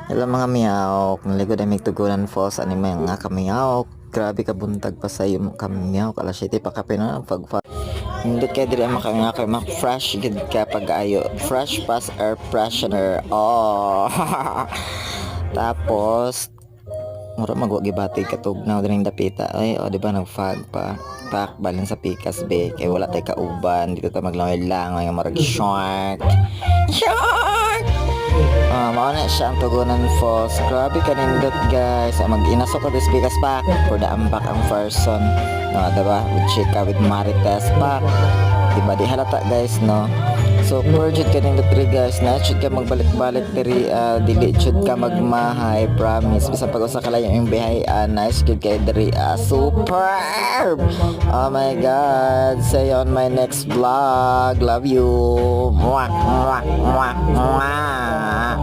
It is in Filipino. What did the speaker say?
Hello mga miyawk, naligod ay migtugunan falls ani mga kamiyawk. Grabe ka buntag pa sa iyo kamiyawk. Alas 7 pa ka na pag hindi kay diri makanga kay mak fresh gid ka pag-ayo. Fresh pass air freshener. Oh. Tapos mura magwagibati katugnaw dining dapita. Ay o di ba nagfag pa pak balin sa pikas be kay wala tay kauban dito ta maglangoy lang nga marag shark. Shark! Mao na siya ang Tugunan Falls. Grabe kanindot guys. Mag-inaso ko this bigas pack for the ambak ang person. No, diba? With chika, with marites pack. Diba? Di halata guys, no? So, purged kanindot rin guys. Na should ka magbalik-balik diri. Dili should ka magmahay. Promise. Bisa pag-usa ka lang yung bihay. Nice good kay diri. Superb! Oh my God. See you on my next vlog. Love you. Mwah, mwah, mwah, mwah.